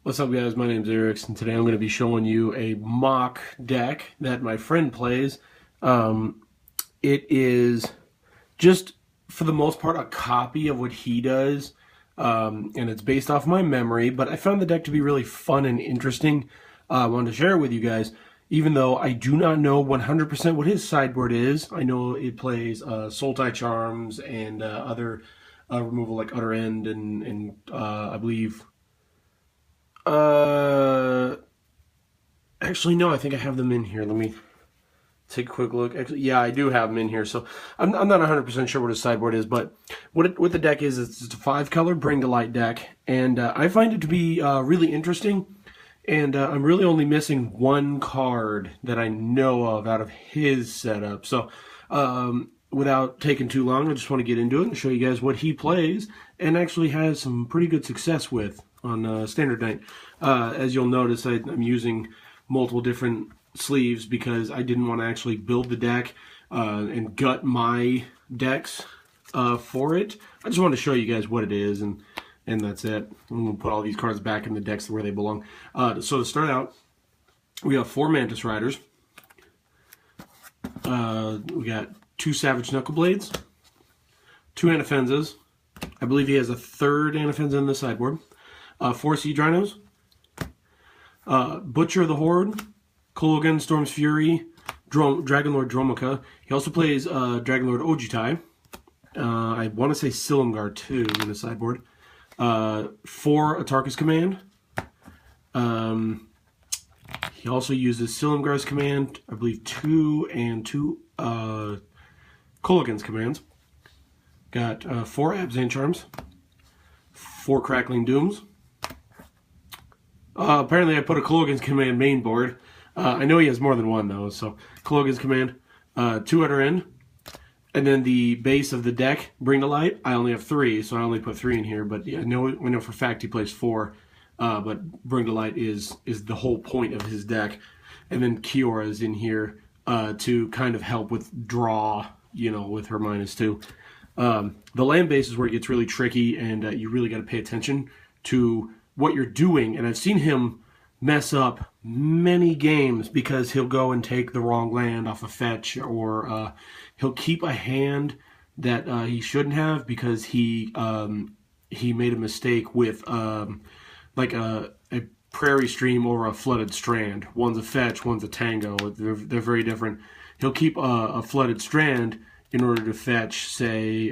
What's up, guys? My name's iirix, and today I'm going to be showing you a mock deck that my friend plays. It is just, for the most part, a copy of what he does, and it's based off my memory, but I found the deck to be really fun and interesting. I wanted to share it with you guys, even though I do not know 100% what his sideboard is. I know it plays Sultai Charms and other removal like Utter End and I believe... Actually, no, I think I have them in here. Let me take a quick look. Actually, yeah, I do have them in here. So I'm not 100% sure what his sideboard is, but what the deck is, it's a 5-color Bring to Light deck, and I find it to be really interesting. And I'm really only missing one card that I know of out of his setup. So without taking too long, I just want to get into it and show you guys what he plays and actually has some pretty good success with on Standard Night. As you'll notice, I'm using multiple different sleeves because I didn't want to actually build the deck and gut my decks for it. I just wanted to show you guys what it is, and that's it. I'm going to put all these cards back in the decks where they belong. So to start out, we have 4 Mantis Riders. We got 2 Savage Knuckleblades, 2 Anafenzas. I believe he has a 3rd Anafenza in the sideboard. 4 Sea Drinos, Butcher of the Horde, Kolaghan, Storm's Fury, Dragonlord Dromoka. He also plays Dragonlord Ojutai. I want to say Silumgar too in the sideboard. 4 Atarka's Command. He also uses Silumgar's Command, I believe 2 and 2 Kolaghan's Commands. Got 4 Abzan Charms, 4 Crackling Dooms. Apparently I put a Kolaghan's Command main board. I know he has more than one though, so Kolaghan's Command, 2 Utter End, and then the base of the deck, Bring to Light, I only have 3, so I only put 3 in here, but yeah, we know for a fact he plays 4, but Bring to Light is the whole point of his deck. And then Kiora is in here to kind of help with draw, with her -2. The land base is where it gets really tricky, and you really got to pay attention to what you're doing, and I've seen him mess up many games because he'll go and take the wrong land off a fetch, or he'll keep a hand that he shouldn't have because he made a mistake with like a Prairie Stream or a Flooded Strand. One's a fetch, one's a tango. They're very different. He'll keep a Flooded Strand in order to fetch, say,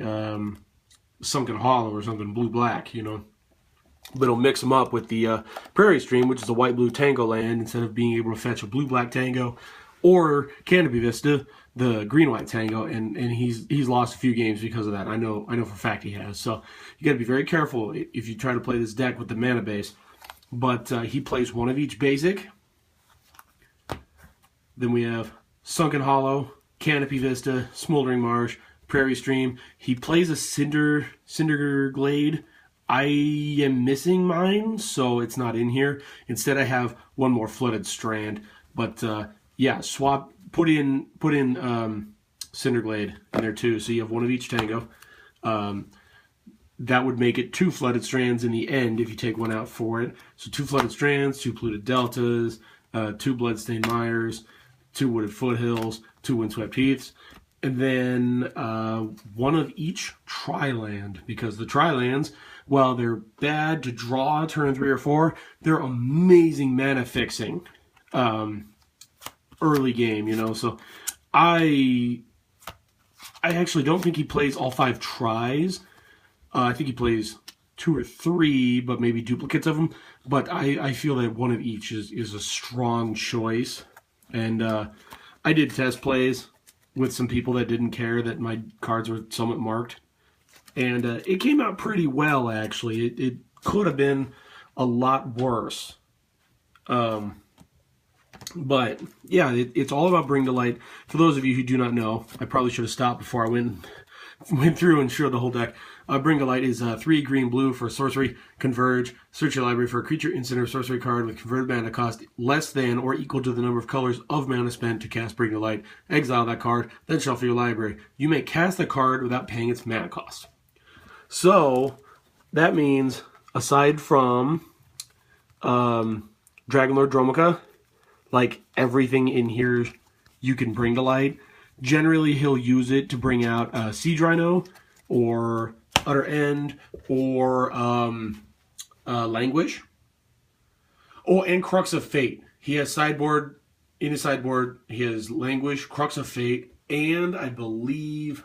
Sunken Hollow or something blue-black, But he'll mix them up with the Prairie Stream, which is a white-blue tango land, instead of being able to fetch a blue-black tango, or Canopy Vista, the green-white tango, and he's lost a few games because of that. I know for a fact he has. So you got to be very careful if you try to play this deck with the mana base. But he plays 1 of each basic. Then we have Sunken Hollow, Canopy Vista, Smoldering Marsh, Prairie Stream. He plays a Cinder Glade. I am missing mine, so it's not in here. Instead, I have 1 more Flooded Strand. But yeah, put in Cinderglade in there too, so you have 1 of each tango. That would make it 2 Flooded Strands in the end if you take 1 out for it. So 2 Flooded Strands, 2 Polluted Deltas, 2 Bloodstained Mires, 2 Wooded Foothills, 2 Windswept Heaths. And then 1 of each Tri-Land, because the Tri-Lands, while they're bad to draw turn 3 or 4, they're amazing mana fixing early game, So I actually don't think he plays all 5 tries. I think he plays 2 or 3, but maybe duplicates of them. But I feel that 1 of each is a strong choice. And I did test plays with some people that didn't care that my cards were somewhat marked. And it came out pretty well, actually. It could have been a lot worse. But, yeah, it's all about Bring to Light. For those of you who do not know, I probably should have stopped before I went through and showed the whole deck. Bring to Light is 3 green-blue for sorcery. Converge. Search your library for a creature, instant, or sorcery card with converted mana cost less than or equal to the number of colors of mana spent to cast Bring to Light. Exile that card, then shuffle your library. You may cast the card without paying its mana cost. So, that means, aside from Dragonlord Ojutai. Like, everything in here you can bring to light. Generally, he'll use it to bring out Siege Rhino, or Utter End, or Languish. Oh, and Crux of Fate. He has sideboard, in his sideboard, he has Languish, Crux of Fate, and I believe,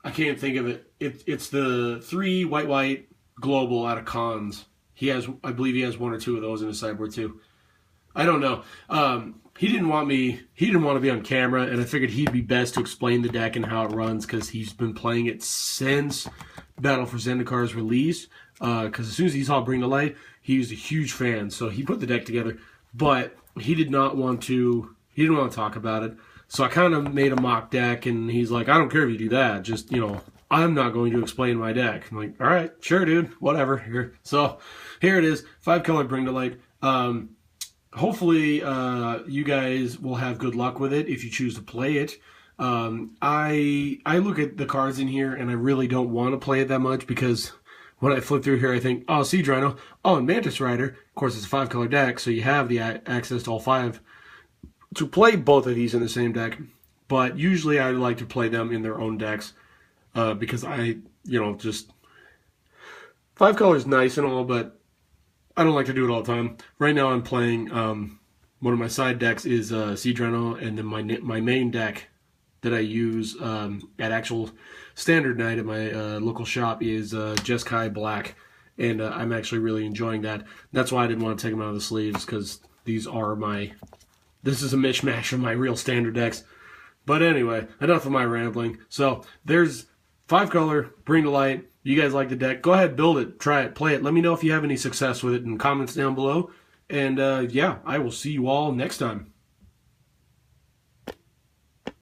I can't think of it. It's the 3 white global out of Cons. He has, I believe he has 1 or 2 of those in his sideboard too. I don't know. He didn't want to be on camera, and I figured he'd be best to explain the deck and how it runs, because he's been playing it since Battle for Zendikar's release. Because as soon as he saw Bring to Light, he was a huge fan, so he put the deck together. But he didn't want to talk about it. So I kind of made a mock deck, and he's like, I don't care if you do that. Just, I'm not going to explain my deck. I'm like, all right, sure, dude, whatever. Here. So here it is, 5-color Bring to Light. Hopefully you guys will have good luck with it if you choose to play it. I look at the cards in here, and I really don't want to play it that much, because when I flip through here, I think, oh, Siege Rhino, oh, and Mantis Rider. Of course, it's a 5-color deck, so you have the access to all 5 to play both of these in the same deck. But usually I like to play them in their own decks, because just 5 colors nice and all, but I don't like to do it all the time. Right now I'm playing, one of my side decks is Siege Rhino, and then my main deck that I use at actual standard night at my local shop is Jeskai Black, and I'm actually really enjoying that. That's why I didn't want to take them out of the sleeves, because this is a mishmash of my real standard decks. But anyway, enough of my rambling. So there's 5-color, Bring to Light. You guys like the deck? Go ahead, build it, try it, play it. Let me know if you have any success with it in comments down below. And yeah, I will see you all next time.